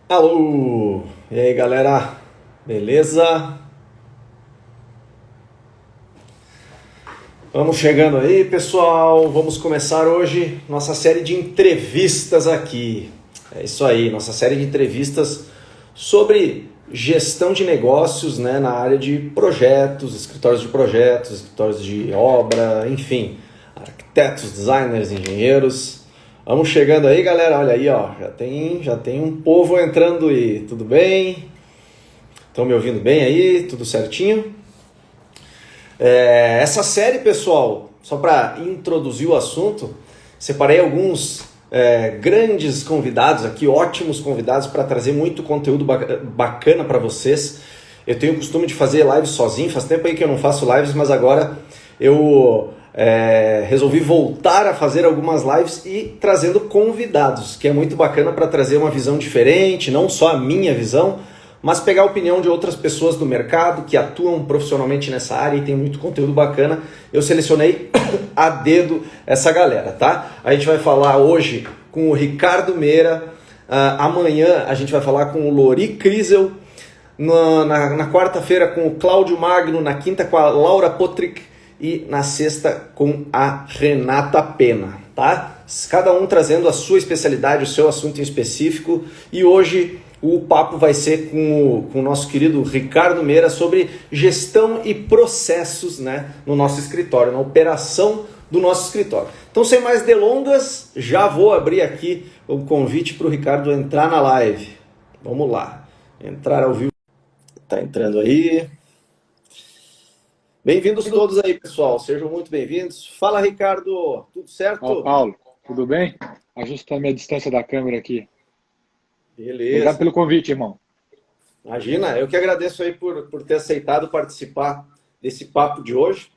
Alô! E aí, galera? Beleza? Vamos chegando aí, pessoal. Vamos começar hoje nossa série de entrevistas aqui. É isso aí, nossa série de entrevistas sobre gestão de negócios, né, na área de projetos, escritórios de obra, enfim, arquitetos, designers, engenheiros. Vamos chegando aí, galera. Olha aí, ó, já tem um povo entrando aí. Tudo bem? Estão me ouvindo bem aí? Tudo certinho? Essa série, pessoal, só para introduzir o assunto, separei alguns grandes convidados aqui, ótimos convidados para trazer muito conteúdo bacana para vocês. Eu tenho o costume de fazer lives sozinho, faz tempo aí que eu não faço lives, mas agora eu resolvi voltar a fazer algumas lives e trazendo convidados, que é muito bacana para trazer uma visão diferente, não só a minha visão, mas pegar a opinião de outras pessoas do mercado que atuam profissionalmente nessa área e tem muito conteúdo bacana. Eu selecionei a dedo essa galera, tá? A gente vai falar hoje com o Ricardo Meira, amanhã a gente vai falar com o Lori Crisel, na quarta-feira com o Cláudio Magno, na quinta com a Laura Potrick e na sexta com a Renata Pena, tá? Cada um trazendo a sua especialidade, o seu assunto em específico, e hoje o papo vai ser com o nosso querido Ricardo Meira sobre gestão e processos, né, no nosso escritório, na operação do nosso escritório. Então, sem mais delongas, já vou abrir aqui o convite para o Ricardo entrar na live. Vamos lá, entrar ao vivo. Tá entrando aí. Bem-vindos todos aí, pessoal. Sejam muito bem-vindos. Fala, Ricardo. Tudo certo? Fala, Paulo. Tudo bem? Ajusta a minha distância da câmera aqui. Obrigado Beleza. pelo convite, irmão. Imagina, eu que agradeço aí por ter aceitado participar desse papo de hoje.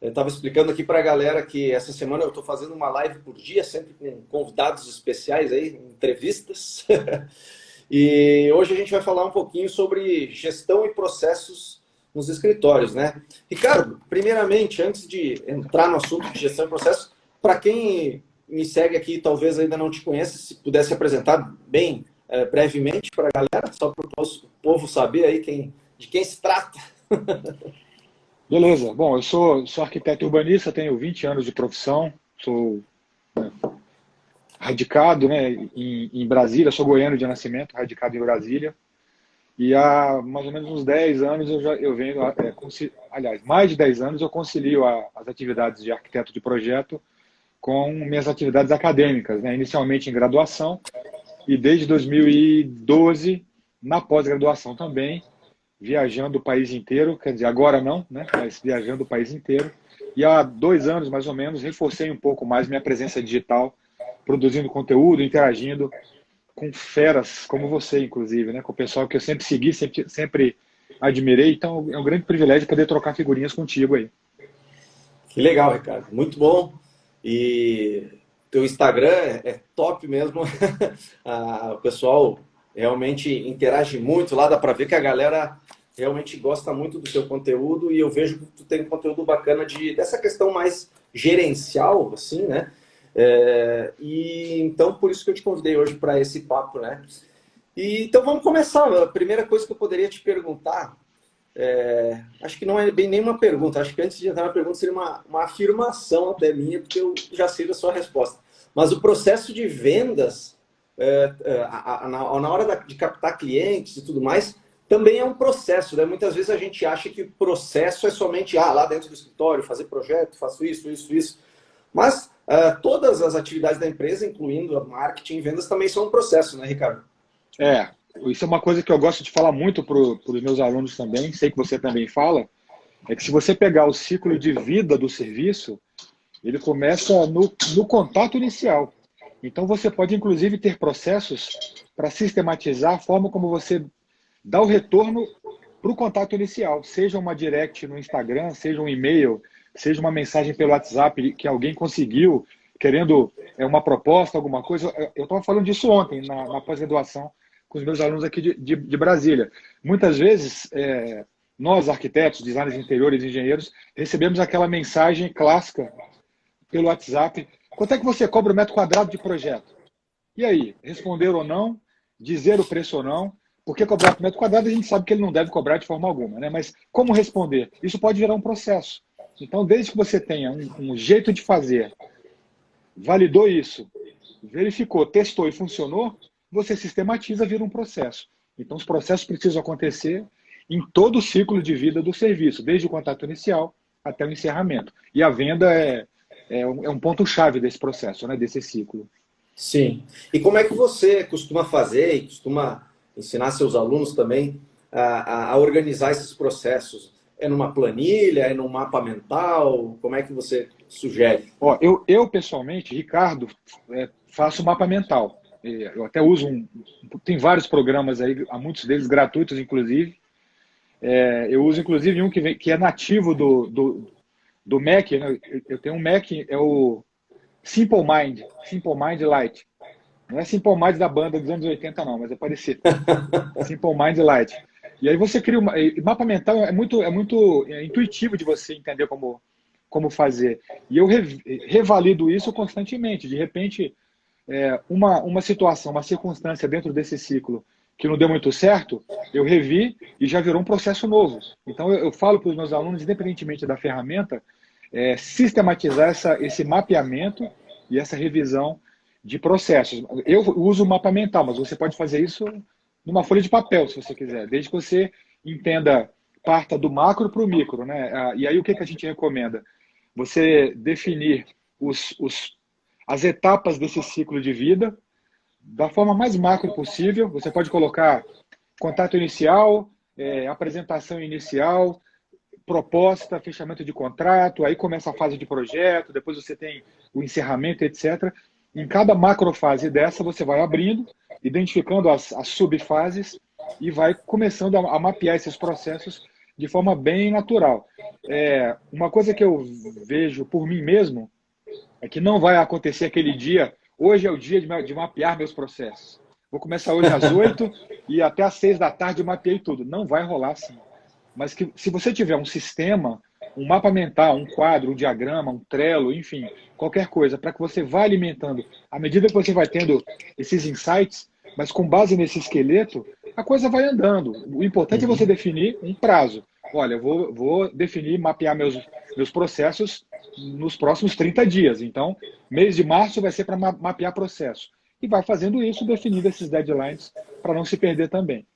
Eu estava explicando aqui para a galera que essa semana eu estou fazendo uma live por dia, sempre com convidados especiais aí, entrevistas. E hoje a gente vai falar um pouquinho sobre gestão e processos nos escritórios, né? Ricardo, primeiramente, antes de entrar no assunto de gestão e processos, para quem me segue aqui e talvez ainda não te conheça, se pudesse apresentar bem brevemente para a galera, só para o povo saber aí de quem se trata. Beleza. Bom, eu sou arquiteto urbanista, tenho 20 anos de profissão, sou radicado, né, em Brasília, sou goiano de nascimento, radicado em Brasília. E há mais ou menos uns 10 anos eu venho, aliás, mais de 10 anos eu concilio as atividades de arquiteto de projeto com minhas atividades acadêmicas, né, inicialmente em graduação e desde 2012 na pós-graduação também, viajando o país inteiro, quer dizer, agora não, né, mas viajando o país inteiro. E há 2 anos, mais ou menos, reforcei um pouco mais minha presença digital, produzindo conteúdo, interagindo com feras como você, inclusive, né, com o pessoal que eu sempre segui, sempre admirei. Então, é um grande privilégio poder trocar figurinhas contigo aí. Que legal, Ricardo. Muito bom. E teu Instagram é top mesmo. O pessoal realmente interage muito lá, dá para ver que a galera realmente gosta muito do teu conteúdo e eu vejo que tu tem conteúdo bacana dessa questão mais gerencial, assim, né? E então por isso que eu te convidei hoje para esse papo, né? E então vamos começar. A primeira coisa que eu poderia te perguntar, acho que não é bem nenhuma pergunta, acho que antes de entrar na pergunta seria uma afirmação até minha, porque eu já sei da sua resposta. Mas o processo de vendas, na hora de captar clientes e tudo mais, também é um processo, né? Muitas vezes a gente acha que o processo é somente lá dentro do escritório, fazer projeto, faço isso, isso, isso. Mas todas as atividades da empresa, incluindo a marketing e vendas, também são um processo, né, Ricardo? É, isso é uma coisa que eu gosto de falar muito para os meus alunos também, sei que você também fala, é que se você pegar o ciclo de vida do serviço, ele começa no contato inicial. Então você pode inclusive ter processos para sistematizar a forma como você dá o retorno para o contato inicial, seja uma direct no Instagram, seja um e-mail, seja uma mensagem pelo WhatsApp que alguém conseguiu, querendo uma proposta, alguma coisa. Eu estava falando disso ontem, na pós-graduação, com os meus alunos aqui de Brasília. Muitas vezes, nós, arquitetos, designers de interiores, engenheiros, recebemos aquela mensagem clássica pelo WhatsApp: quanto é que você cobra o metro quadrado de projeto? E aí, responderam ou não? dizer o preço ou não. Porque cobrar por metro quadrado a gente sabe que ele não deve cobrar de forma alguma, né? Mas como responder? Isso pode virar um processo. Então, desde que você tenha um jeito de fazer, validou isso, verificou, testou e funcionou, você sistematiza, vira um processo. Então, os processos precisam acontecer em todo o ciclo de vida do serviço, desde o contato inicial até o encerramento. E a venda é um ponto-chave desse processo, né, desse ciclo. Sim. E como é que você costuma fazer e costuma ensinar seus alunos também a organizar esses processos? É numa planilha? É num mapa mental? Como é que você sugere? Ó, eu pessoalmente, Ricardo, faço mapa mental. Eu até uso tem vários programas aí, há muitos deles gratuitos, inclusive. Eu uso, inclusive, um que é nativo do Mac. Né? Eu tenho um Mac, é o Simple Mind Lite. Não é Simple Mind da banda dos anos 80, não, mas é parecido. Simple Mind Lite. E aí você cria mapa mental é muito intuitivo de você entender como fazer. E eu revalido isso constantemente. De repente, uma situação, uma circunstância dentro desse ciclo que não deu muito certo, eu revi e já virou um processo novo. Então, eu falo para os meus alunos, independentemente da ferramenta, sistematizar esse mapeamento e essa revisão de processos. Eu uso o mapa mental, mas você pode fazer isso numa folha de papel, se você quiser, desde que você entenda, parta do macro para o micro, né? E aí o que a gente recomenda? Você definir as etapas desse ciclo de vida da forma mais macro possível. Você pode colocar contato inicial, apresentação inicial, proposta, fechamento de contrato, aí começa a fase de projeto, depois você tem o encerramento, etc. Em cada macrofase dessa, você vai abrindo, identificando as subfases e vai começando a mapear esses processos de forma bem natural. Uma coisa que eu vejo por mim mesmo é que não vai acontecer aquele dia, hoje é o dia de mapear meus processos. Vou começar hoje às 8 e até às 6 da tarde eu mapeei tudo. Não vai rolar assim. Mas que, se você tiver um sistema, um mapa mental, um quadro, um diagrama, um Trello, enfim, qualquer coisa, para que você vá alimentando, à medida que você vai tendo esses insights, mas com base nesse esqueleto, a coisa vai andando. O importante é você definir um prazo. Olha, eu vou definir, mapear meus processos nos próximos 30 dias. Então, mês de março vai ser para mapear processo. E vai fazendo isso, definindo esses deadlines para não se perder também.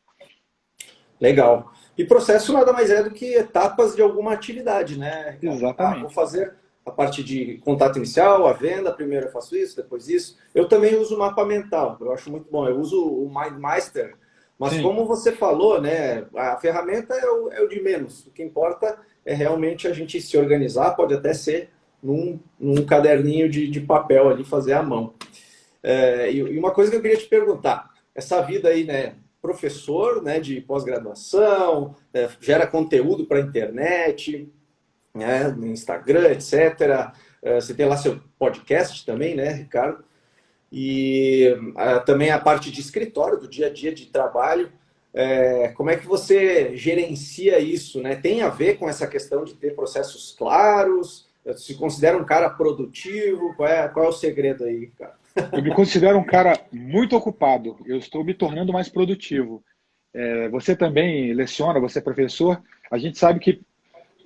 Legal. E processo nada mais é do que etapas de alguma atividade, né? Exatamente. Vou fazer a parte de contato inicial, a venda, primeiro eu faço isso, depois isso. Eu também uso o mapa mental, eu acho muito bom. Eu uso o MindMeister, mas Sim. como você falou, né? A ferramenta é o de menos. O que importa é realmente a gente se organizar, pode até ser num caderninho de papel ali, fazer à mão. E uma coisa que eu queria te perguntar, essa vida aí, né? Professor, né, de pós-graduação, gera conteúdo para a internet, né, no Instagram, etc. Você tem lá seu podcast também, né, Ricardo? E também a parte de escritório, do dia a dia de trabalho. Como é que você gerencia isso, né? Tem a ver com essa questão de ter processos claros? Se considera um cara produtivo? Qual é o segredo aí, Ricardo? Eu me considero um cara muito ocupado. Eu estou me tornando mais produtivo. Você também leciona, você é professor. A gente sabe que,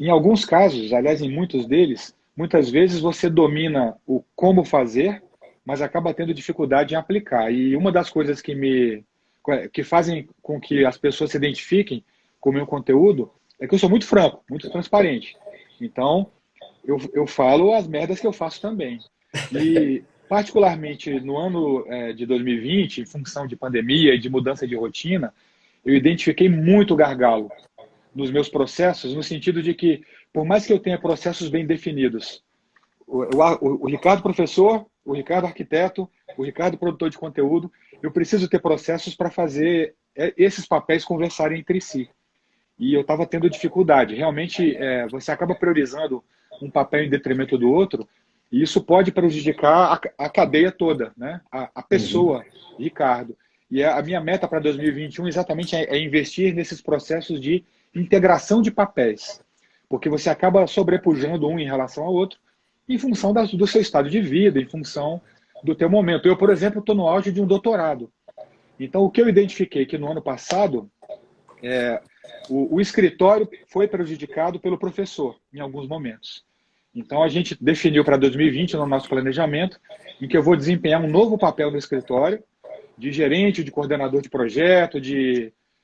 em alguns casos, aliás, em muitos deles, muitas vezes você domina o como fazer, mas acaba tendo dificuldade em aplicar. E uma das coisas que fazem com que as pessoas se identifiquem com o meu conteúdo é que eu sou muito franco, muito transparente. Então, eu falo as merdas que eu faço também. E, particularmente no ano de 2020, em função de pandemia e de mudança de rotina, eu identifiquei muito gargalo nos meus processos, no sentido de que, por mais que eu tenha processos bem definidos, o Ricardo professor, o Ricardo arquiteto, o Ricardo produtor de conteúdo, eu preciso ter processos para fazer esses papéis conversarem entre si. E eu estava tendo dificuldade. Realmente, você acaba priorizando um papel em detrimento do outro, e isso pode prejudicar a cadeia toda, né? A pessoa, Ricardo. E a minha meta para 2021 exatamente é investir nesses processos de integração de papéis, porque você acaba sobrepujando um em relação ao outro, em função do seu estado de vida, em função do teu momento. Eu, por exemplo, estou no auge de um doutorado. Então, o que eu identifiquei que no ano passado, o escritório foi prejudicado pelo professor em alguns momentos. Então, a gente definiu para 2020, no nosso planejamento, em que eu vou desempenhar um novo papel no escritório, de gerente, de coordenador de projeto,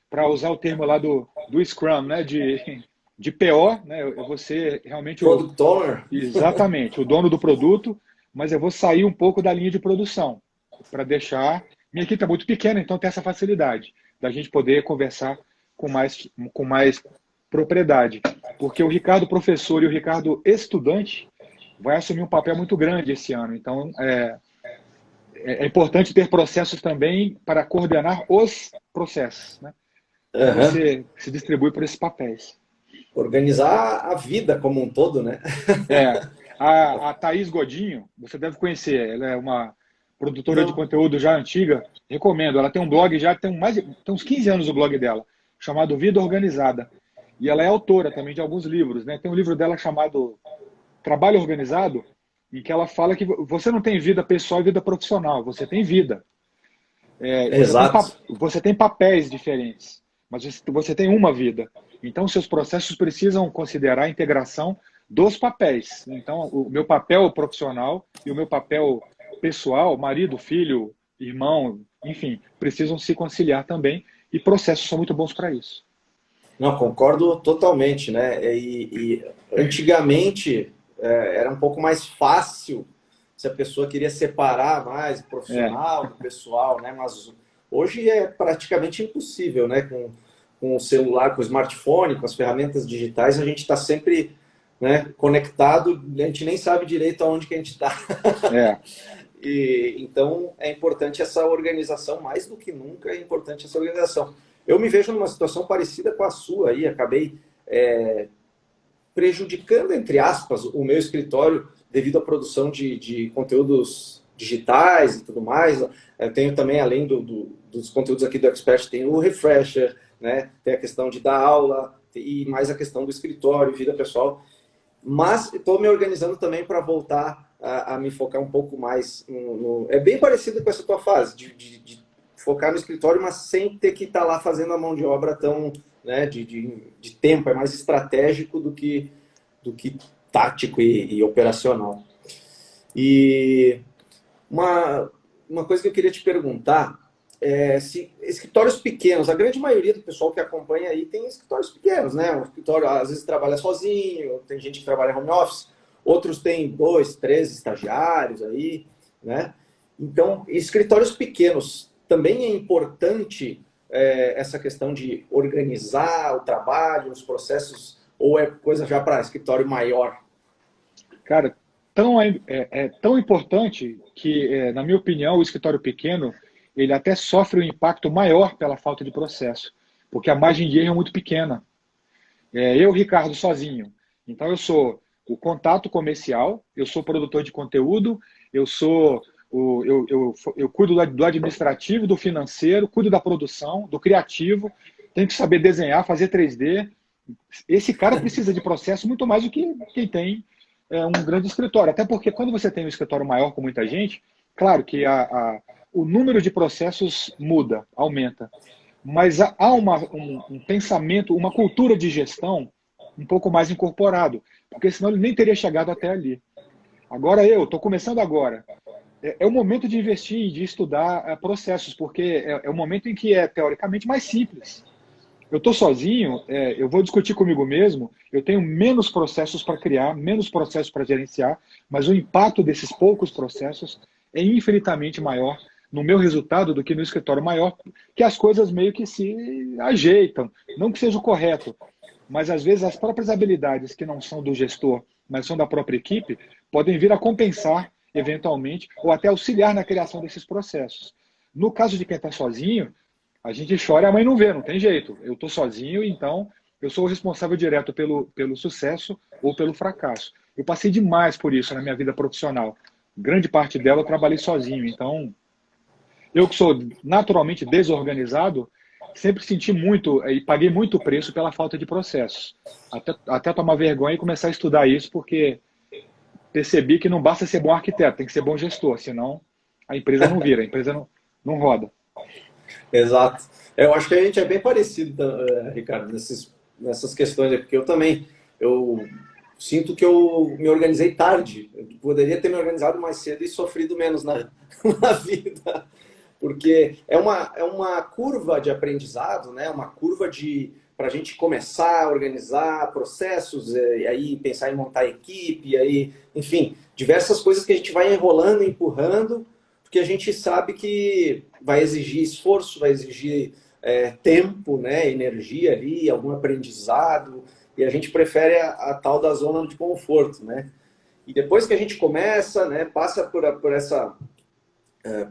para usar o termo lá do Scrum, né, de PO, né, eu vou ser realmente Product Owner. exatamente, o dono do produto, mas eu vou sair um pouco da linha de produção, para deixar... Minha equipe é muito pequena, então tem essa facilidade da gente poder conversar com mais propriedade. Porque o Ricardo professor e o Ricardo estudante vai assumir um papel muito grande esse ano. Então, é importante ter processos também para coordenar os processos, né? Então, Uhum. você se distribui por esses papéis. Organizar a vida como um todo, né? É, a Thaís Godinho, você deve conhecer, ela é uma produtora de Não. conteúdo já antiga, recomendo. Ela tem um blog já, tem uns 15 anos o blog dela, chamado Vida Organizada. E ela é autora também de alguns livros, né? Tem um livro dela chamado Trabalho Organizado, em que ela fala que você não tem vida pessoal e vida profissional, você tem vida. Exato. Você tem papéis diferentes, mas você tem uma vida. Então, seus processos precisam considerar a integração dos papéis. Então, o meu papel profissional e o meu papel pessoal, marido, filho, irmão, enfim, precisam se conciliar também, e processos são muito bons para isso. Não, concordo totalmente, né? E antigamente era um pouco mais fácil se a pessoa queria separar mais o É, profissional do pessoal, né? Mas hoje é praticamente impossível, né? Com o celular, com o smartphone, com as ferramentas digitais, a gente está sempre, né, conectado, a gente nem sabe direito aonde que a gente está. é. E então é importante essa organização, mais do que nunca é importante essa organização. Eu me vejo numa situação parecida com a sua aí, acabei prejudicando, entre aspas, o meu escritório devido à produção de conteúdos digitais e tudo mais. Eu tenho também, além dos conteúdos aqui do Expert, tem o Refresher, né? Tem a questão de dar aula e mais a questão do escritório, vida pessoal. Mas estou me organizando também para voltar a me focar um pouco mais É bem parecido com essa tua fase, de focar no escritório, mas sem ter que estar lá fazendo a mão de obra tão, né, de tempo, é mais estratégico do que tático e operacional. E uma coisa que eu queria te perguntar se escritórios pequenos, a grande maioria do pessoal que acompanha aí tem escritórios pequenos, né? Um escritório às vezes trabalha sozinho, tem gente que trabalha home office, outros têm 2, 3 estagiários aí, né? Então, escritórios pequenos, também é importante essa questão de organizar o trabalho, os processos, ou é coisa já para escritório maior? Cara, é tão importante que, na minha opinião, o escritório pequeno ele até sofre um impacto maior pela falta de processo, porque a margem de erro é muito pequena. Eu, Ricardo, sozinho. Então, eu sou o contato comercial, eu sou produtor de conteúdo, eu cuido do administrativo, do financeiro, cuido da produção, do criativo, tenho que saber desenhar, fazer 3D. Esse cara precisa de processo muito mais do que quem tem um grande escritório. Até porque quando você tem um escritório maior com muita gente, claro que o número de processos muda, aumenta. Mas há um pensamento, uma cultura de gestão um pouco mais incorporado, porque senão ele nem teria chegado até ali. Agora eu estou começando agora. É o momento de investir, de estudar processos, porque é o momento em que é teoricamente mais simples. Eu estou sozinho, eu vou discutir comigo mesmo, eu tenho menos processos para criar, menos processos para gerenciar, mas o impacto desses poucos processos é infinitamente maior no meu resultado do que no escritório maior, que as coisas meio que se ajeitam. Não que seja o correto, mas às vezes as próprias habilidades que não são do gestor, mas são da própria equipe, podem vir a compensar eventualmente ou até auxiliar na criação desses processos. No caso de quem está sozinho, a gente chora e a mãe não vê, não tem jeito. Eu estou sozinho, então eu sou o responsável direto pelo sucesso ou pelo fracasso. Eu passei demais por isso na minha vida profissional. Grande parte dela eu trabalhei sozinho, então eu que sou naturalmente desorganizado, sempre senti muito e paguei muito preço pela falta de processos. Até tomar vergonha e começar a estudar isso, porque percebi que não basta ser bom arquiteto, tem que ser bom gestor, senão a empresa não vira, a empresa não roda. Exato. Eu acho que a gente é bem parecido, Ricardo, nessas questões, porque eu também, eu sinto que eu me organizei tarde. Eu poderia ter me organizado mais cedo e sofrido menos na, na vida. Porque é uma curva de aprendizado, né? Uma curva de para a gente começar a organizar processos, e aí pensar em montar equipe, e aí, enfim, diversas coisas que a gente vai enrolando, empurrando, porque a gente sabe que vai exigir esforço, vai exigir tempo, né? Energia ali, algum aprendizado, e a gente prefere a tal da zona de conforto, né? E depois que a gente começa, né, passa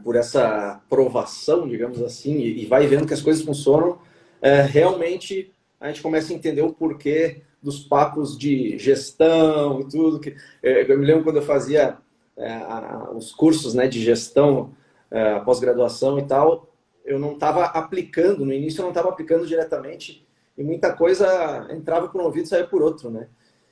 por essa provação, digamos assim, e vai vendo que as coisas funcionam, realmente a gente começa a entender o porquê dos papos de gestão e tudo. Eu me lembro quando eu fazia os cursos, né, de gestão, pós-graduação e tal, eu não estava aplicando, no início eu não estava aplicando diretamente, e muita coisa entrava por um ouvido e saía por outro, né?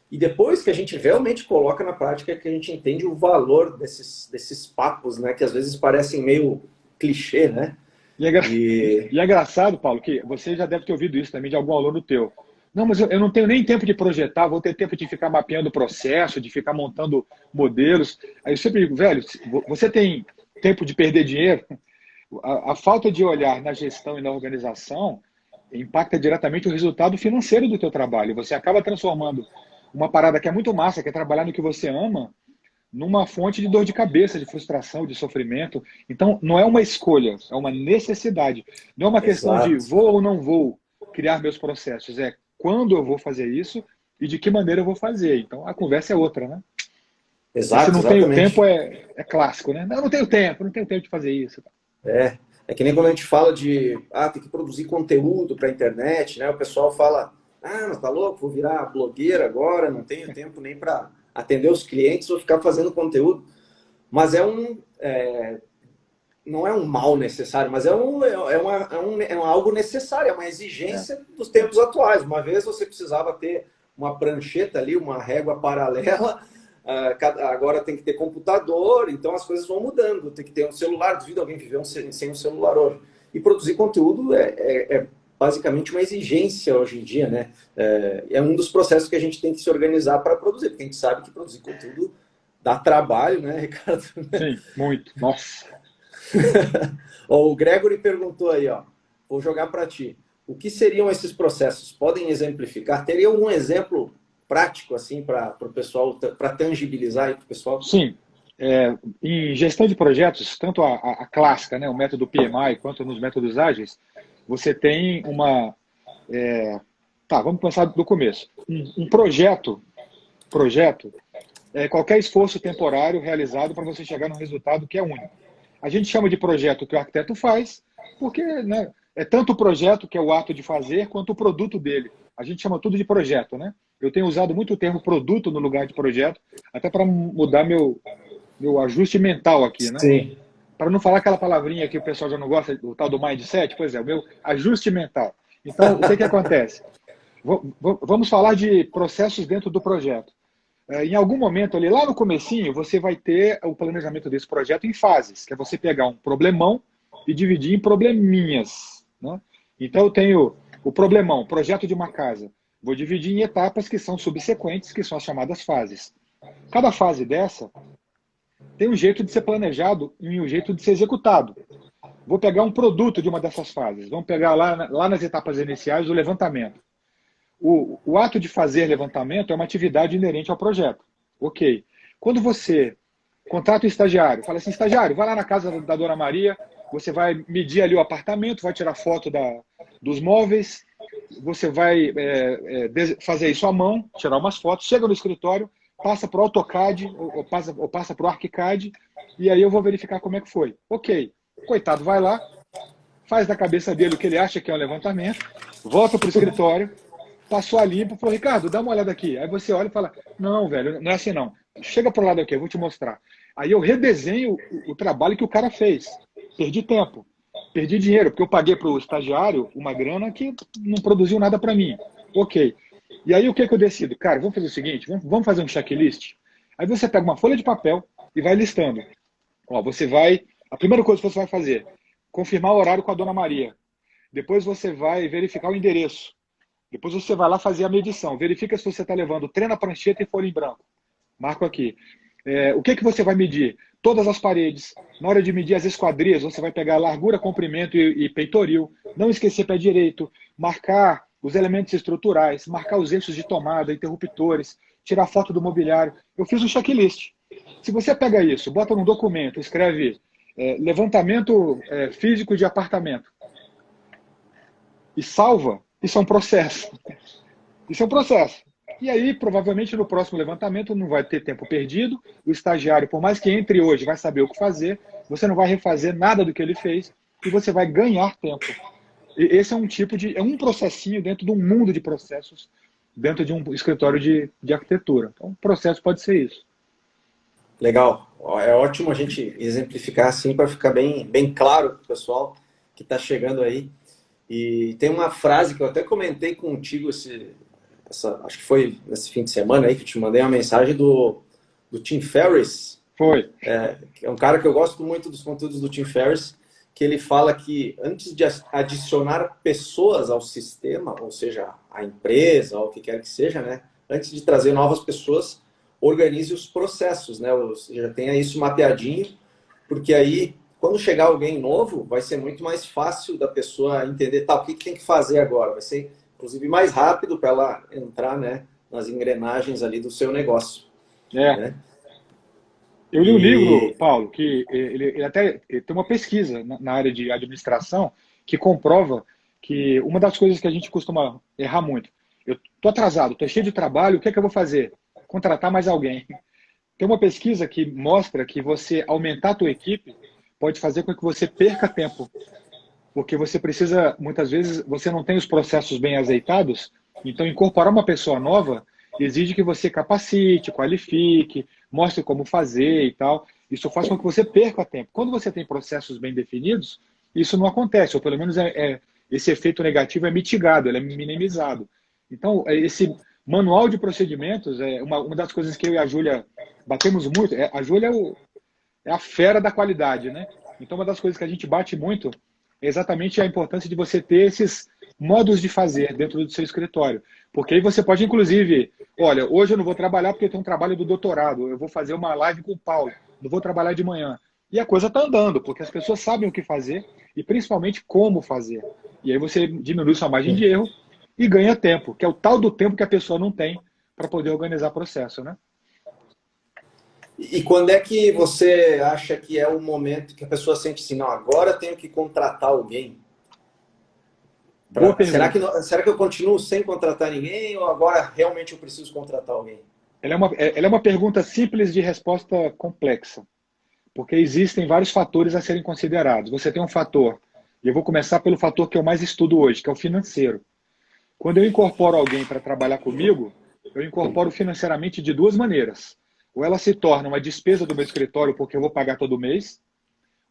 E depois que a gente realmente coloca na prática, que a gente entende o valor desses papos, né? Que às vezes parecem meio clichê, né? E é, engra- E e é engraçado, Paulo, que você já deve ter ouvido isso também de algum aluno teu. Não, mas eu não tenho nem tempo de projetar, vou ter tempo de ficar mapeando o processo, de ficar montando modelos. Aí eu sempre digo, velho, você tem tempo de perder dinheiro? A falta de olhar na gestão e na organização impacta diretamente o resultado financeiro do teu trabalho. Você acaba transformando uma parada que é muito massa, que é trabalhar no que você ama, numa fonte de dor de cabeça, de frustração, de sofrimento. Então, não é uma escolha, é uma necessidade. Não é uma questão de exato, vou ou não vou criar meus processos, é quando eu vou fazer isso e de que maneira eu vou fazer. Então, a conversa é outra, né? Esse exato, não tenho tempo exatamente. é clássico, né? Não, não tenho tempo, não tenho tempo de fazer isso. É que nem quando a gente fala de tem que produzir conteúdo para a internet, né? O pessoal fala, mas tá louco, vou virar blogueira agora, não tenho tempo nem para atender os clientes ou ficar fazendo conteúdo. Mas não é um mal necessário, mas é algo necessário, é uma É, exigência dos tempos atuais. Uma vez você precisava ter uma prancheta ali, uma régua paralela, agora tem que ter computador, então as coisas vão mudando. Tem que ter um celular, duvido alguém viver sem um celular hoje. E produzir conteúdo é basicamente uma exigência hoje em dia, né? É um dos processos que a gente tem que se organizar para produzir, porque a gente sabe que produzir conteúdo dá trabalho, né, Ricardo? sim, muito. Nossa. Ó, o Gregory perguntou aí, ó, vou jogar para ti. O que seriam esses processos? Podem exemplificar? Teria algum exemplo prático assim para o pessoal, para tangibilizar aí para o pessoal? Sim, em gestão de projetos, tanto a clássica, né, o método PMI, quanto nos métodos ágeis, você tem uma. Tá, vamos começar do começo. Um projeto é qualquer esforço temporário realizado para você chegar num resultado que é único. A gente chama de projeto o que o arquiteto faz, porque, né, é tanto o projeto, que é o ato de fazer, quanto o produto dele. A gente chama tudo de projeto, né? Eu tenho usado muito o termo produto no lugar de projeto, até para mudar meu ajuste mental aqui, né? Sim. Para não falar aquela palavrinha que o pessoal já não gosta, o tal do mindset, pois é, o meu ajuste mental. Então, o que acontece? Vamos falar de processos dentro do projeto. Em algum momento ali, lá no comecinho, você vai ter o planejamento desse projeto em fases, que é você pegar um problemão e dividir em probleminhas, né? Então, eu tenho o problemão, projeto de uma casa. Vou dividir em etapas que são subsequentes, que são as chamadas fases. Cada fase dessa tem um jeito de ser planejado e um jeito de ser executado. Vou pegar um produto de uma dessas fases. Vamos pegar lá nas etapas iniciais o levantamento. O ato de fazer levantamento é uma atividade inerente ao projeto. Ok. Quando você contrata um estagiário, fala assim, estagiário, vai lá na casa da Dona Maria, você vai medir ali o apartamento, vai tirar foto dos móveis, você vai fazer isso à mão, tirar umas fotos, chega no escritório, passa para o AutoCAD ou passa para o ArchiCAD, e aí eu vou verificar como é que foi. Ok. Coitado, vai lá, faz da cabeça dele o que ele acha que é um levantamento, volta para o escritório, passou a limpo, falou, Ricardo, dá uma olhada aqui. Aí você olha e fala, não, velho, não é assim não. Chega pro lado aqui, eu vou te mostrar. Aí eu redesenho o trabalho que o cara fez. Perdi tempo, perdi dinheiro, porque eu paguei para o estagiário uma grana que não produziu nada para mim. Ok. E aí o que eu decido? Cara, vamos fazer o seguinte, vamos fazer um checklist. Aí você pega uma folha de papel e vai listando. Ó, a primeira coisa que você vai fazer, confirmar o horário com a Dona Maria. Depois você vai verificar o endereço. Depois você vai lá fazer a medição. Verifica se você está levando trem na prancheta e folha em branco. Marco aqui. O que você vai medir? Todas as paredes. Na hora de medir as esquadrias, você vai pegar largura, comprimento e peitoril. Não esquecer pé direito. Marcar os elementos estruturais. Marcar os eixos de tomada, interruptores. Tirar foto do mobiliário. Eu fiz um checklist. Se você pega isso, bota num documento, escreve levantamento físico de apartamento e salva, isso é um processo. Isso é um processo. E aí, provavelmente, no próximo levantamento não vai ter tempo perdido. O estagiário, por mais que entre hoje, vai saber o que fazer. Você não vai refazer nada do que ele fez e você vai ganhar tempo. E esse é um tipo de... É um processinho dentro de um mundo de processos, dentro de um escritório de arquitetura. Então, o processo pode ser isso. Legal. É ótimo a gente exemplificar assim para ficar bem claro para o pessoal que está chegando aí. E tem uma frase que eu até comentei contigo, acho que foi nesse fim de semana aí que eu te mandei uma mensagem do Tim Ferriss. Foi. É um cara que eu gosto muito dos conteúdos do Tim Ferriss, que ele fala que antes de adicionar pessoas ao sistema, ou seja, a empresa, ou o que quer que seja, né? Antes de trazer novas pessoas, organize os processos, né? Ou seja, tenha isso mapeadinho, porque aí, quando chegar alguém novo, vai ser muito mais fácil da pessoa entender, tá, o que tem que fazer agora? Vai ser, inclusive, mais rápido para ela entrar, né, nas engrenagens ali do seu negócio. Né? Eu li um livro, Paulo, que ele até tem uma pesquisa na área de administração que comprova que uma das coisas que a gente costuma errar muito, eu estou atrasado, estou cheio de trabalho, o que é que eu vou fazer? Contratar mais alguém. Tem uma pesquisa que mostra que você aumentar a tua equipe pode fazer com que você perca tempo. Porque você precisa, muitas vezes, você não tem os processos bem azeitados, então incorporar uma pessoa nova exige que você capacite, qualifique, mostre como fazer e tal. Isso faz com que você perca tempo. Quando você tem processos bem definidos, isso não acontece, ou pelo menos esse efeito negativo é mitigado, ele é minimizado. Então, esse manual de procedimentos é uma das coisas que eu e a Júlia batemos muito. A Júlia é a fera da qualidade, né? Então, uma das coisas que a gente bate muito é exatamente a importância de você ter esses modos de fazer dentro do seu escritório. Porque aí você pode, inclusive, olha, hoje eu não vou trabalhar porque eu tenho um trabalho do doutorado, eu vou fazer uma live com o Paulo, não vou trabalhar de manhã. E a coisa está andando, porque as pessoas sabem o que fazer e principalmente como fazer. E aí você diminui sua margem de erro e ganha tempo, que é o tal do tempo que a pessoa não tem para poder organizar o processo, né? E quando é que você acha que é o momento que a pessoa sente assim, não, agora eu tenho que contratar alguém? Será que eu continuo sem contratar ninguém ou agora realmente eu preciso contratar alguém? Ela é uma pergunta simples de resposta complexa, porque existem vários fatores a serem considerados. Você tem um fator, e eu vou começar pelo fator que eu mais estudo hoje, que é o financeiro. Quando eu incorporo alguém para trabalhar comigo, eu incorporo financeiramente de duas maneiras. Ou ela se torna uma despesa do meu escritório, porque eu vou pagar todo mês,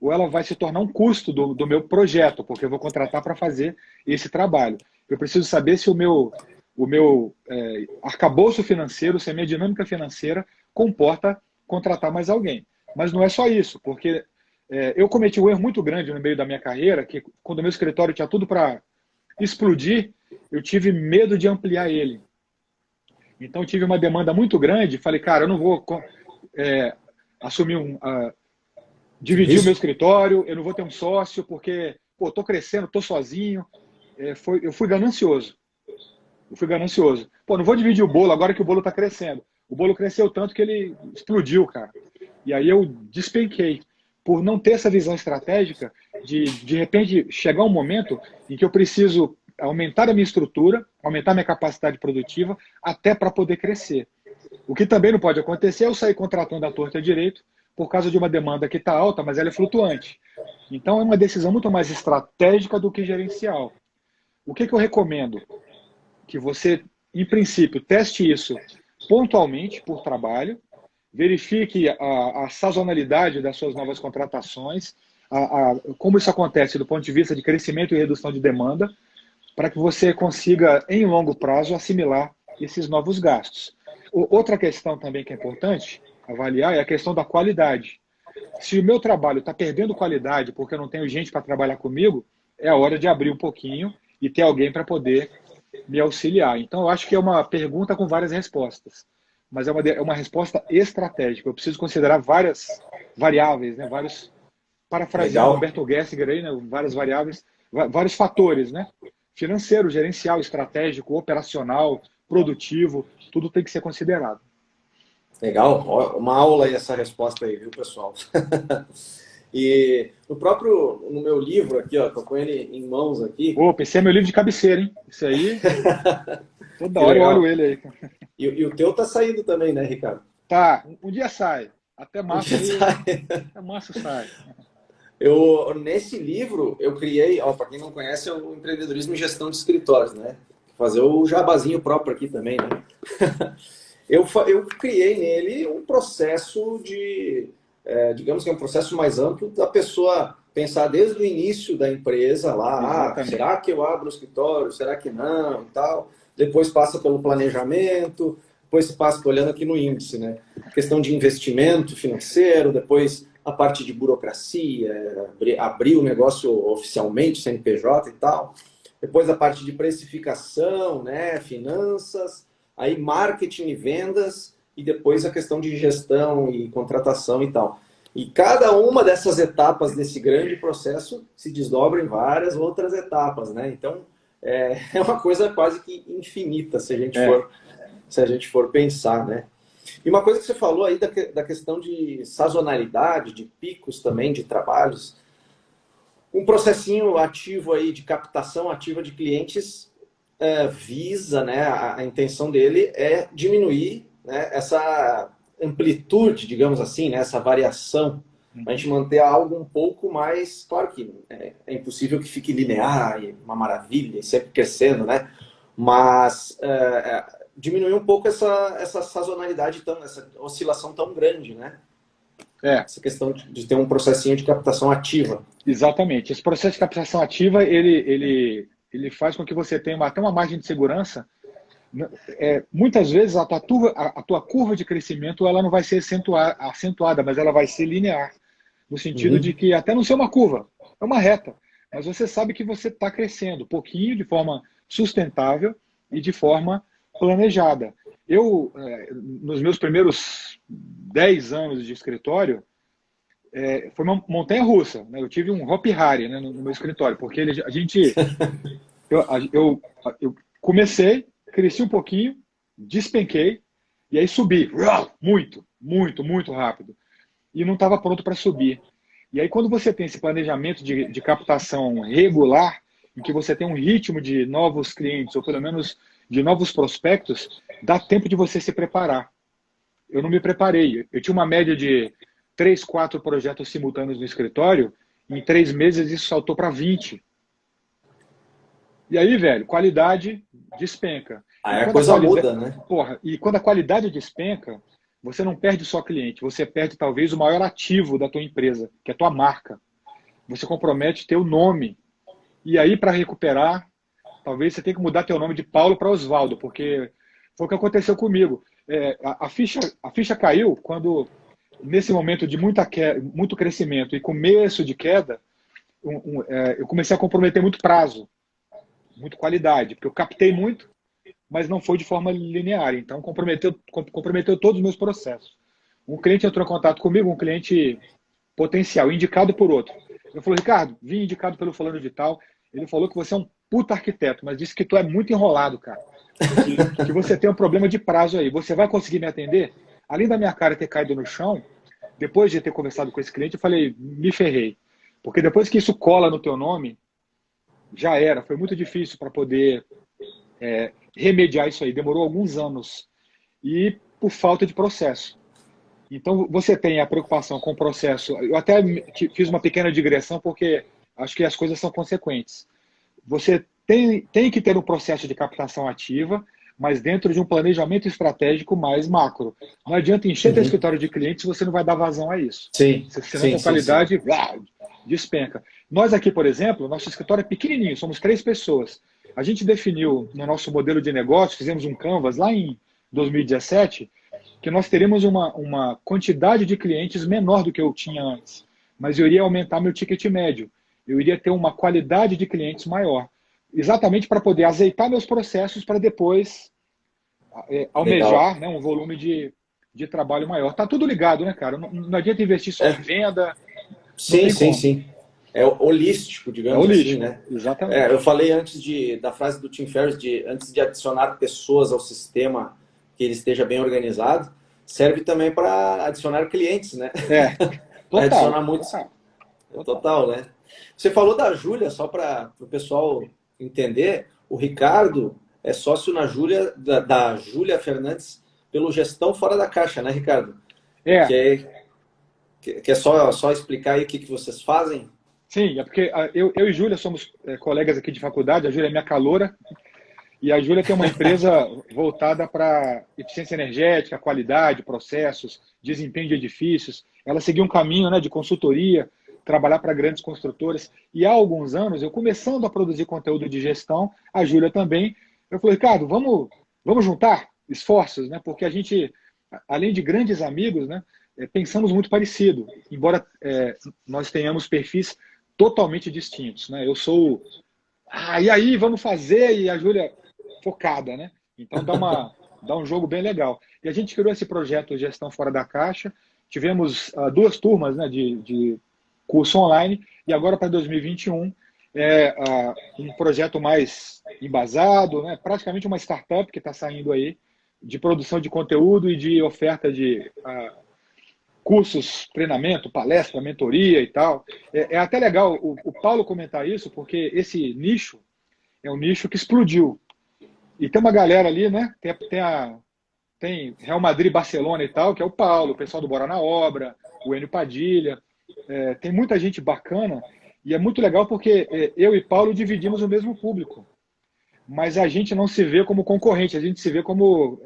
ou ela vai se tornar um custo do meu projeto, porque eu vou contratar para fazer esse trabalho. Eu preciso saber se o meu arcabouço financeiro, se a minha dinâmica financeira comporta contratar mais alguém. Mas não é só isso, porque eu cometi um erro muito grande no meio da minha carreira, que quando o meu escritório tinha tudo para explodir, eu tive medo de ampliar ele. Então, eu tive uma demanda muito grande. Falei, cara, eu não vou assumir dividir o meu escritório, eu não vou ter um sócio, porque, pô, tô crescendo, tô sozinho. Eu fui ganancioso. Pô, não vou dividir o bolo agora que o bolo tá crescendo. O bolo cresceu tanto que ele explodiu, cara. E aí eu despenquei. Por não ter essa visão estratégica, de repente chegar um momento em que eu preciso aumentar a minha estrutura, aumentar a minha capacidade produtiva, até para poder crescer. O que também não pode acontecer é eu sair contratando à torta e à direito por causa de uma demanda que está alta, mas ela é flutuante. Então é uma decisão muito mais estratégica do que gerencial. O que eu recomendo? Que você, em princípio, teste isso pontualmente por trabalho, verifique a sazonalidade das suas novas contratações, como isso acontece do ponto de vista de crescimento e redução de demanda, para que você consiga, em longo prazo, assimilar esses novos gastos. Outra questão também que é importante avaliar é a questão da qualidade. se o meu trabalho está perdendo qualidade porque eu não tenho gente para trabalhar comigo, é a hora de abrir um pouquinho e ter alguém para poder me auxiliar. Então, eu acho que é uma pergunta com várias respostas, mas é uma resposta estratégica. Eu preciso considerar várias variáveis, né? Vários, parafraseando Legal. Humberto Gessinger aí, né? Várias variáveis, vários fatores, né? Financeiro, gerencial, estratégico, operacional, produtivo, tudo tem que ser considerado. Legal. Ó, uma aula aí essa resposta aí, viu, pessoal? E no meu livro aqui, ó, tô com ele em mãos aqui. Opa, esse é meu livro de cabeceira, hein? Isso aí, toda Que hora eu olho legal. ele aí. E o teu tá saindo também, né, Ricardo? Tá, um dia sai. Até Um março dia aí, sai. até março sai. Nesse livro, eu criei, ó, para quem não conhece, é o empreendedorismo e gestão de escritórios, né? Fazer o jabazinho próprio aqui também, né? Eu criei nele um processo digamos que é um processo mais amplo da pessoa pensar desde o início da empresa lá, Exatamente. será que eu abro o escritório, será que não e tal. Depois passa pelo planejamento, depois se passa, olhando aqui no índice, né? Questão de investimento financeiro, depois a parte de burocracia, abrir o negócio oficialmente, CNPJ e tal. Depois a parte de precificação, né? Finanças, aí marketing e vendas, e depois a questão de gestão e contratação e tal. E cada uma dessas etapas desse grande processo se desdobra em várias outras etapas, né? Então, é uma coisa quase que infinita É, se a gente for pensar, né? E uma coisa que você falou aí da questão de sazonalidade, de picos também de trabalhos, um processinho ativo aí de captação ativa de clientes visa, né, a intenção dele é diminuir, né, essa amplitude, digamos assim, né, essa variação, a gente manter algo um pouco mais, claro que é impossível que fique linear e uma maravilha, e sempre crescendo, né, mas diminuir um pouco essa sazonalidade, essa oscilação tão grande, né, é, essa questão de ter um processinho de captação ativa. exatamente. Esse processo de captação ativa, ele faz com que você tenha até uma margem de segurança. Muitas vezes a tua curva de crescimento ela não vai ser acentuada, mas ela vai ser linear, no sentido de Uhum. que até não ser uma curva, é uma reta, mas você sabe que você está crescendo, pouquinho, de forma sustentável e de forma planejada. Nos meus primeiros 10 anos de escritório, foi uma montanha-russa, né? Eu tive um Hopi Hari, né, no meu escritório, porque eu comecei, cresci um pouquinho, despenquei, e aí subi. Muito, muito, muito rápido. E não estava pronto para subir. E aí, quando você tem esse planejamento de captação regular, em que você tem um ritmo de novos clientes, ou pelo menos de novos prospectos, dá tempo de você se preparar. Eu não me preparei. Eu tinha uma média de 3, 4 projetos simultâneos no escritório, em 3 meses isso saltou para 20. E aí, velho, qualidade despenca. Aí a coisa muda, né? E quando a qualidade despenca, você não perde só cliente, você perde talvez o maior ativo da tua empresa, que é a tua marca. Você compromete teu nome. E aí, para recuperar, talvez você tenha que mudar teu nome de Paulo para Oswaldo, porque foi o que aconteceu comigo. A ficha caiu quando, nesse momento de muito crescimento e começo de queda, eu comecei a comprometer muito prazo, muito qualidade, porque eu captei muito, mas não foi de forma linear. Então, comprometeu todos os meus processos. Um cliente entrou em contato comigo, um cliente potencial, indicado por outro. Eu falei, Ricardo, vim indicado pelo fulano de tal. Ele falou que você é um puta arquiteto, mas disse que tu é muito enrolado, cara. Que você tem um problema de prazo aí. Você vai conseguir me atender? Além da minha cara ter caído no chão, depois de ter conversado com esse cliente, eu falei, me ferrei. Porque depois que isso cola no teu nome, já era. Foi muito difícil para poder remediar isso aí. Demorou alguns anos. E por falta de processo. Então, você tem a preocupação com o processo. Eu até fiz uma pequena digressão, porque acho que as coisas são consequentes. Você tem que ter um processo de captação ativa, mas dentro de um planejamento estratégico mais macro. Não adianta encher teu Uhum. escritório de clientes se você não vai dar vazão a isso. Sim, Senão, sim, tua sim, sim. qualidade despenca. Nós aqui, por exemplo, nosso escritório é pequenininho, somos 3 pessoas. A gente definiu no nosso modelo de negócio, fizemos um Canvas lá em 2017, que nós teremos uma quantidade de clientes menor do que eu tinha antes, mas eu iria aumentar meu ticket médio. Eu iria ter uma qualidade de clientes maior, exatamente para poder azeitar meus processos para depois Legal. almejar, né, um volume de trabalho maior. Tá tudo ligado, né, cara? Não adianta investir só em É, venda, não sim, tem sim, como. sim. É holístico, É digamos assim, holístico, né? Eu exatamente. falei antes da frase do Tim Ferriss de antes de adicionar pessoas ao sistema que ele esteja bem organizado, serve também para adicionar clientes, né? É, Adicionar total, muitos. total, total. Total, né? Você falou da Júlia, só para o pessoal entender, o Ricardo é sócio na Júlia, da Júlia Fernandes, pelo Gestão Fora da Caixa, né, Ricardo? Que É, é, que é só explicar aí o que vocês fazem? sim, é porque eu e Júlia somos colegas aqui de faculdade, a Júlia é minha caloura, e a Júlia tem uma empresa voltada para eficiência energética, qualidade, processos, desempenho de edifícios. Ela seguiu um caminho, né, de consultoria, trabalhar para grandes construtoras. E há alguns anos, eu começando a produzir conteúdo de gestão, a Júlia também, eu falei, Ricardo, vamos juntar esforços, né? Porque a gente, além de grandes amigos, né, pensamos muito parecido, embora nós tenhamos perfis totalmente distintos, né? Eu sou e aí, vamos fazer, e a Júlia focada, né? Então dá um jogo bem legal. E a gente criou esse projeto Gestão Fora da Caixa, tivemos duas turmas, né, de curso online, e agora para 2021 um projeto mais embasado, né, praticamente uma startup que está saindo aí, de produção de conteúdo e de oferta de cursos, treinamento, palestra, mentoria e tal. É até legal o Paulo comentar isso, porque esse nicho é um nicho que explodiu. E tem uma galera ali, né? Tem Real Madrid, Barcelona e tal, que é o Paulo, o pessoal do Bora na Obra, o Enio Padilha. Tem muita gente bacana e é muito legal porque eu e Paulo dividimos o mesmo público. Mas a gente não se vê como concorrente, a gente se vê como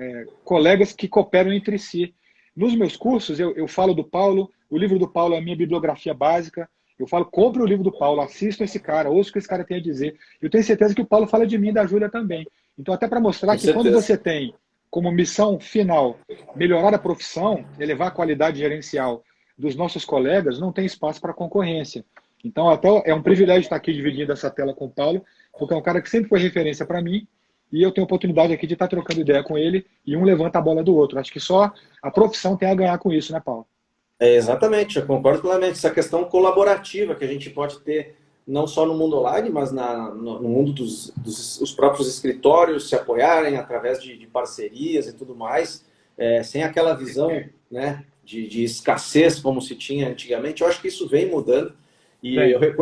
colegas que cooperam entre si. Nos meus cursos, eu falo do Paulo, o livro do Paulo é a minha bibliografia básica. Eu falo, compre o livro do Paulo, assista esse cara, ouça o que esse cara tem a dizer. Eu tenho certeza que o Paulo fala de mim e da Júlia também. Então, até para mostrar Com que quando certeza. você tem como missão final melhorar a profissão, elevar a qualidade gerencial dos nossos colegas, não tem espaço para concorrência. Então, até é um privilégio estar aqui dividindo essa tela com o Paulo, porque é um cara que sempre foi referência para mim, e eu tenho a oportunidade aqui de estar trocando ideia com ele, e um levanta a bola do outro. Acho que só a profissão tem a ganhar com isso, né, Paulo? Exatamente, eu concordo plenamente. Essa questão colaborativa que a gente pode ter não só no mundo online, mas no mundo dos os próprios escritórios se apoiarem através de parcerias e tudo mais, sem aquela visão, né, de escassez como se tinha antigamente. Eu acho que isso vem mudando. E eu Vem,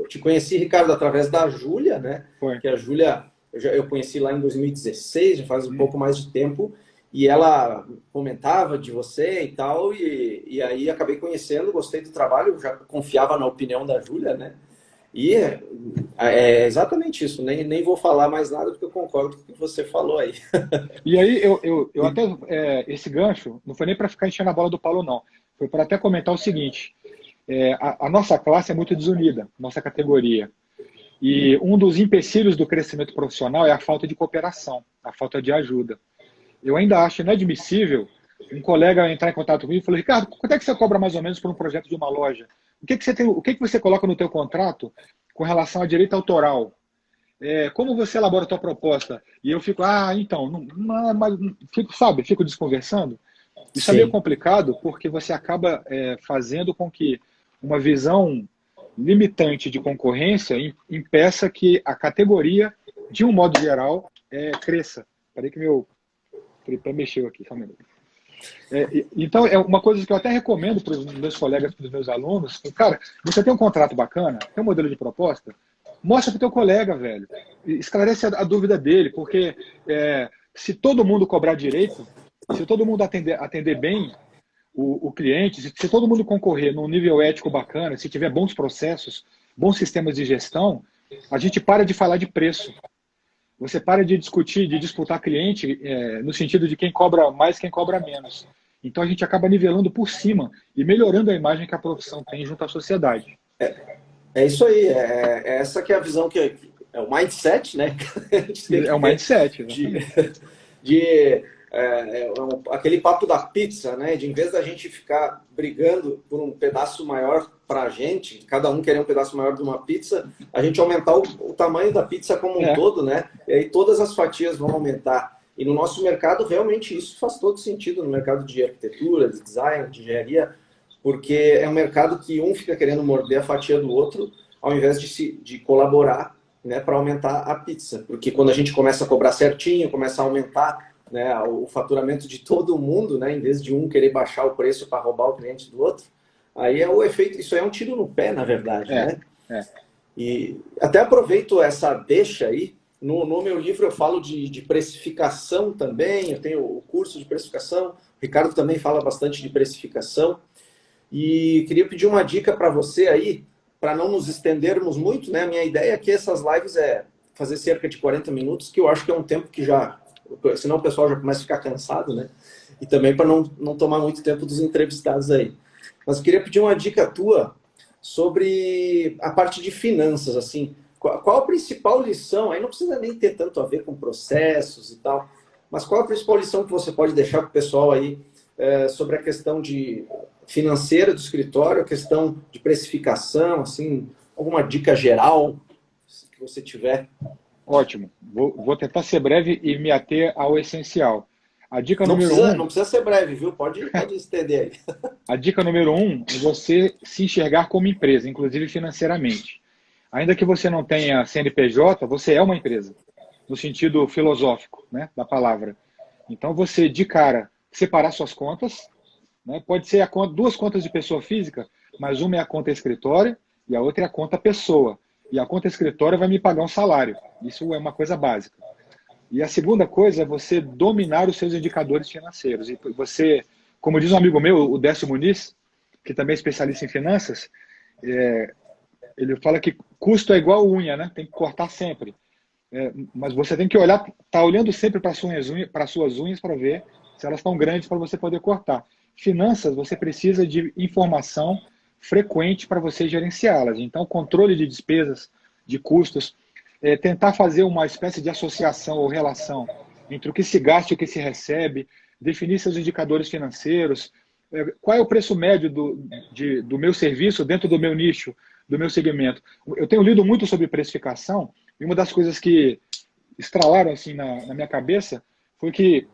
te conheci, Ricardo, através da Júlia, né? foi. Que a Júlia eu conheci lá em 2016, já faz um Hum. pouco mais de tempo, e ela comentava de você e tal, e aí acabei conhecendo, gostei do trabalho, já confiava na opinião da Júlia, né? E é exatamente isso, nem vou falar mais nada porque eu concordo com o que você falou aí. E aí, eu E, até, esse gancho, não foi nem para ficar enchendo a bola do Paulo, não. Foi para até comentar o seguinte: a nossa classe é muito desunida, nossa categoria. E um dos empecilhos do crescimento profissional é a falta de cooperação, a falta de ajuda. Eu ainda acho inadmissível um colega entrar em contato comigo e falar, Ricardo, quanto é que você cobra mais ou menos por um projeto de uma loja? O que você coloca no teu contrato com relação a direito autoral? Como você elabora a tua proposta? E eu fico, então, mas fico desconversando. Isso é meio sim, complicado porque você acaba fazendo com que uma visão limitante de concorrência impeça que a categoria, de um modo geral, cresça. Peraí que meu tripé mexeu aqui, só um minuto. Então, é uma coisa que eu até recomendo para os meus colegas, para os meus alunos. Cara, você tem um contrato bacana, tem um modelo de proposta, mostra para o teu colega, velho. Esclarece a dúvida dele, porque se todo mundo cobrar direito, se todo mundo atender bem o cliente, se todo mundo concorrer num nível ético bacana, se tiver bons processos, bons sistemas de gestão, a gente para de falar de preço. Você para de discutir, de disputar cliente no sentido de quem cobra mais, quem cobra menos. Então a gente acaba nivelando por cima e melhorando a imagem que a profissão tem junto à sociedade. é isso aí. É essa que é a visão é o mindset, né? Que a gente tem que É o ter mindset, de, exatamente. de aquele papo da pizza, né? De em vez da gente ficar brigando por um pedaço maior para a gente, cada um querer um pedaço maior de uma pizza, a gente aumentar o tamanho da pizza como um todo, né? E aí todas as fatias vão aumentar. E no nosso mercado, realmente, isso faz todo sentido, no mercado de arquitetura, de design, de engenharia, porque é um mercado que um fica querendo morder a fatia do outro, ao invés de colaborar, né, para aumentar a pizza. Porque quando a gente começa a cobrar certinho, começa a aumentar, né, o faturamento de todo mundo, né, em vez de um querer baixar o preço para roubar o cliente do outro, aí é o efeito, isso é um tiro no pé, na verdade, né? E até aproveito essa deixa aí, no meu livro eu falo de precificação também, eu tenho o curso de precificação, o Ricardo também fala bastante de precificação, e queria pedir uma dica para você aí, para não nos estendermos muito, né? A minha ideia é que essas lives é fazer cerca de 40 minutos, que eu acho que é um tempo que já... Senão o pessoal já começa a ficar cansado, né? E também para não tomar muito tempo dos entrevistados aí. Mas eu queria pedir uma dica tua sobre a parte de finanças, assim. Qual a principal lição? Aí não precisa nem ter tanto a ver com processos e tal, mas qual a principal lição que você pode deixar para o pessoal aí sobre a questão de financeira do escritório, a questão de precificação, assim, alguma dica geral que você tiver? Ótimo. Vou tentar ser breve e me ater ao essencial. A dica Não número precisa, um, não precisa ser breve, viu? Pode estender aí. a dica número um é você se enxergar como empresa, inclusive financeiramente. Ainda que você não tenha CNPJ, você é uma empresa, no sentido filosófico, né, da palavra. Então, você, de cara, separar suas contas, né, pode ser duas contas de pessoa física, mas uma é a conta escritório e a outra é a conta pessoa. E a conta escritório vai me pagar um salário. Isso é uma coisa básica. E a segunda coisa é você dominar os seus indicadores financeiros. E você, como diz um amigo meu, o Décio Muniz, que também é especialista em finanças, ele fala que custo é igual unha, né? Tem que cortar sempre. Mas você tem que olhar, tá olhando sempre para as suas unhas para ver se elas estão grandes para você poder cortar. Finanças, você precisa de informação frequente para você gerenciá-las. Então, controle de despesas, de custos, tentar fazer uma espécie de associação ou relação entre o que se gasta e o que se recebe, definir seus indicadores financeiros, qual é o preço médio do meu serviço dentro do meu nicho, do meu segmento. Eu tenho lido muito sobre precificação e uma das coisas que estralaram assim na minha cabeça foi que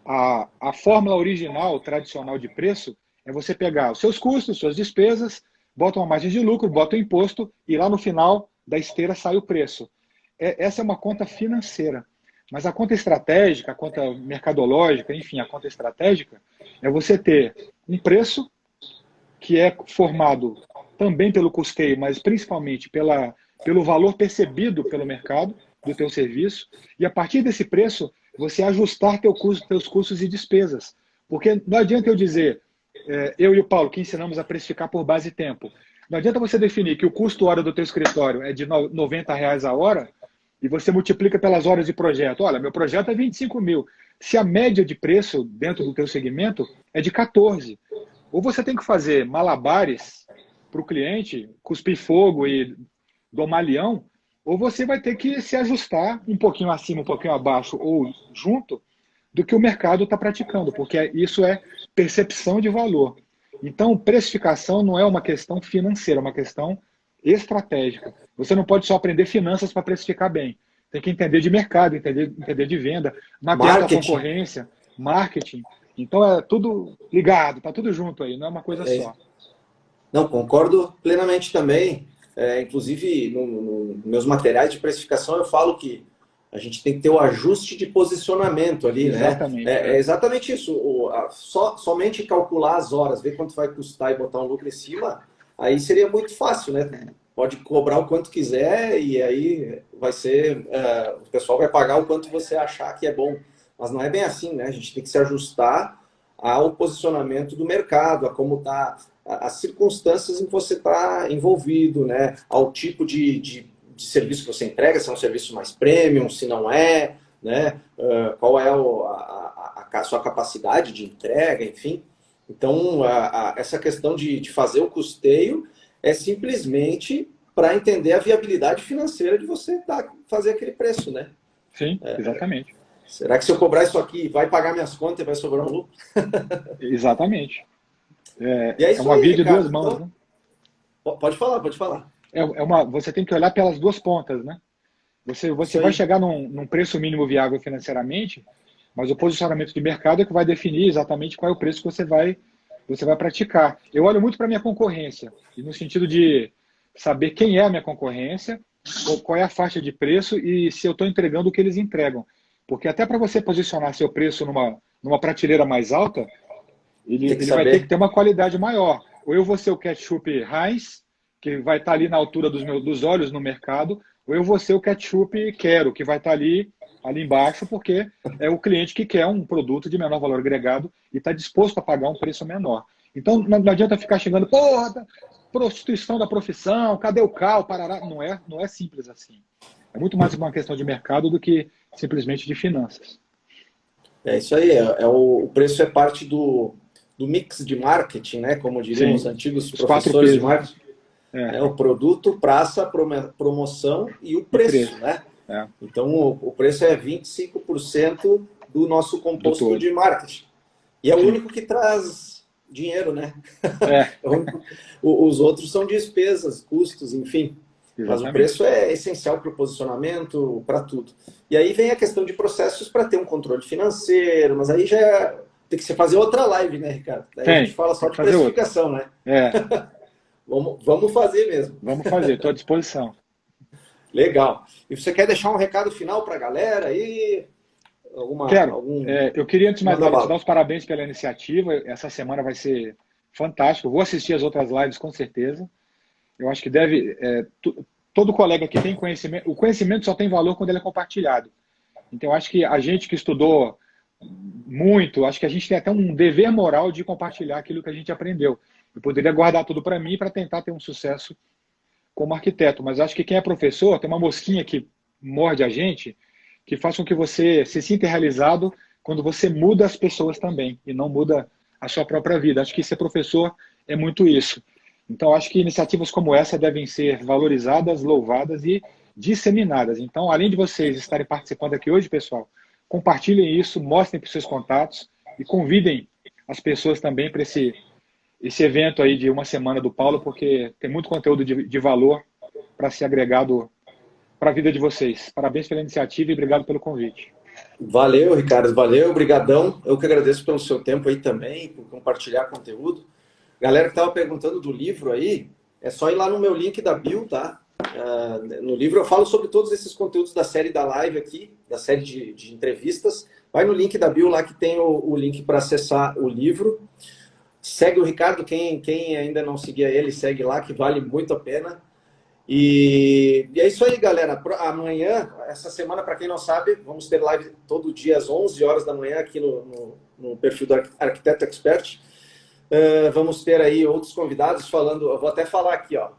a fórmula original, tradicional de preço, é você pegar os seus custos, suas despesas, bota uma margem de lucro, bota o imposto e lá no final da esteira sai o preço. Essa é uma conta financeira. Mas a conta estratégica, a conta mercadológica, enfim, a conta estratégica, é você ter um preço que é formado também pelo custeio, mas principalmente pelo valor percebido pelo mercado do teu serviço, e a partir desse preço, você ajustar teus custos e despesas. Porque não adianta eu dizer, eu e o Paulo, que ensinamos a precificar por base e tempo, não adianta você definir que o custo hora do teu escritório é de R$ 90 a hora, e você multiplica pelas horas de projeto. Olha, meu projeto é 25 mil. Se a média de preço dentro do teu segmento é de 14, ou você tem que fazer malabares para o cliente, cuspir fogo e domar leão, ou você vai ter que se ajustar um pouquinho acima, um pouquinho abaixo ou junto do que o mercado está praticando, porque isso é percepção de valor. Então, precificação não é uma questão financeira, é uma questão estratégica. Você não pode só aprender finanças para precificar bem. Tem que entender de mercado, entender de venda, mapear a concorrência, marketing. Então é tudo ligado, está tudo junto aí, não é uma coisa só. Não, concordo plenamente também. Inclusive, nos meus materiais de precificação, eu falo que a gente tem que ter o ajuste de posicionamento ali, Exatamente, né? É exatamente isso. Somente calcular as horas, ver quanto vai custar e botar um lucro em cima, aí seria muito fácil, né? Pode cobrar o quanto quiser e aí vai ser... o pessoal vai pagar o quanto você achar que é bom. Mas não é bem assim, né? A gente tem que se ajustar ao posicionamento do mercado, a como está... as circunstâncias em que você está envolvido, né? Ao tipo de serviço que você entrega, se é um serviço mais premium, se não é, né? Qual é a sua capacidade de entrega, enfim. Então, essa questão de fazer o custeio é simplesmente para entender a viabilidade financeira de você fazer aquele preço, né? Sim, exatamente. Será que se eu cobrar isso aqui, vai pagar minhas contas e vai sobrar um lucro? Exatamente. E é É isso uma aí, via de duas Ricardo. mãos, Então, né? pode falar, pode falar. Você tem que olhar pelas duas pontas, né? Você Isso vai aí. chegar num preço mínimo viável financeiramente, mas o posicionamento de mercado é que vai definir exatamente qual é o preço que você vai praticar. Eu olho muito para a minha concorrência, e no sentido de saber quem é a minha concorrência, qual é a faixa de preço e se eu estou entregando o que eles entregam. Porque até para você posicionar seu preço numa prateleira mais alta, Tem que ele vai ter que saber. ter uma qualidade maior. Ou eu vou ser o ketchup Heinz, que vai estar ali na altura dos olhos no mercado, ou eu vou ser o ketchup Quero, que vai estar ali embaixo, porque é o cliente que quer um produto de menor valor agregado e está disposto a pagar um preço menor. Então, não adianta ficar chegando, porra, prostituição da profissão, cadê o cal, parará. Não é simples assim. É muito mais uma questão de mercado do que simplesmente de finanças. É isso aí. O preço é parte do mix de marketing, né? Como diriam os Sim, antigos os quatro professores de P's, né? marketing. Né? É, O produto, praça, promoção e o e preço, preço. né? É, Então, o preço é 25% do nosso do composto todo. de marketing. E é o Sim. único que traz dinheiro, né? É, Os outros são despesas, custos, enfim. Mas o preço exatamente. é essencial para o posicionamento, para tudo. E aí vem a questão de processos para ter um controle financeiro, mas aí tem que se fazer outra live, né, Ricardo? Daí a gente fala Tem só que de fazer outra. precificação, né? É, Vamos fazer mesmo. vamos fazer, estou à disposição. Legal. E você quer deixar um recado final para a galera aí? Quero. Algum... Eu queria, antes de mais Manda nada, te dar bala. os parabéns pela iniciativa. Essa semana vai ser fantástica. Eu vou assistir as outras lives com certeza. Eu acho que todo colega que tem conhecimento, o conhecimento só tem valor quando ele é compartilhado. Então, eu acho que a gente que estudou muito, acho que a gente tem até um dever moral de compartilhar aquilo que a gente aprendeu. Eu poderia guardar tudo para mim para tentar ter um sucesso como arquiteto, mas acho que quem é professor tem uma mosquinha que morde a gente, que faz com que você se sinta realizado quando você muda as pessoas também e não muda a sua própria vida. Acho que ser professor é muito isso. Então, acho que iniciativas como essa devem ser valorizadas, louvadas e disseminadas. Então, além de vocês estarem participando aqui hoje, pessoal, compartilhem isso, mostrem para os seus contatos e convidem as pessoas também para esse evento aí de uma semana do Paulo, porque tem muito conteúdo de valor para ser agregado para a vida de vocês. Parabéns pela iniciativa e obrigado pelo convite. Valeu, Ricardo. Valeu, brigadão. Eu que agradeço pelo seu tempo aí também, por compartilhar conteúdo. Galera que estava perguntando do livro aí, é só ir lá no meu link da bio, tá? No livro eu falo sobre todos esses conteúdos da série da live aqui, da série de entrevistas. Vai no link da bio lá que tem o link para acessar o livro. Segue o Ricardo, quem ainda não seguia ele, segue lá, que vale muito a pena. E é isso aí, galera. Amanhã, essa semana, para quem não sabe, vamos ter live todo dia às 11 horas da manhã aqui no perfil do Arquiteto Expert. Vamos ter aí outros convidados falando, eu vou até falar aqui, ó.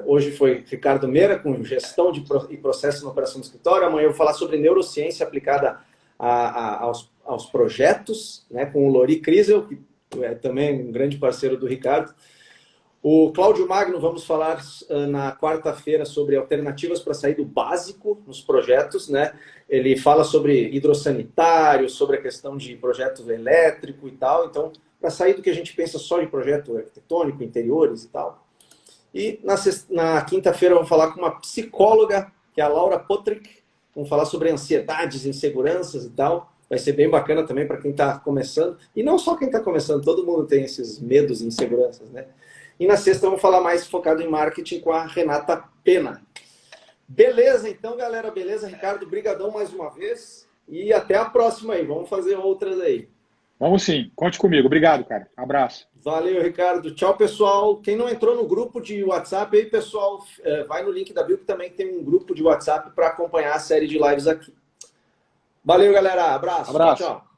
Hoje foi Ricardo Meira, com gestão e processo na operação do escritório. Amanhã eu vou falar sobre neurociência aplicada aos projetos, né, com o Lori Crisel, que é também um grande parceiro do Ricardo. O Cláudio Magno, vamos falar na quarta-feira sobre alternativas para sair do básico nos projetos, né? Ele fala sobre hidrossanitário, sobre a questão de projeto elétrico e tal. Então, para sair do que a gente pensa só de projeto arquitetônico, interiores e tal. E na quinta-feira vamos falar com uma psicóloga, que é a Laura Potrick. Vamos falar sobre ansiedades, inseguranças e tal. Vai ser bem bacana também para quem está começando. E não só quem está começando, todo mundo tem esses medos e inseguranças, né? E na sexta vamos falar mais focado em marketing com a Renata Pena. Beleza, então, galera. Beleza, Ricardo? Brigadão mais uma vez. E até a próxima aí. Vamos fazer outras aí. Vamos sim. Conte comigo. Obrigado, cara. Abraço. Valeu, Ricardo. Tchau, pessoal. Quem não entrou no grupo de WhatsApp aí, pessoal, vai no link da bio que também tem um grupo de WhatsApp para acompanhar a série de lives aqui. Valeu, galera. Abraço. Abraço. Tchau, tchau.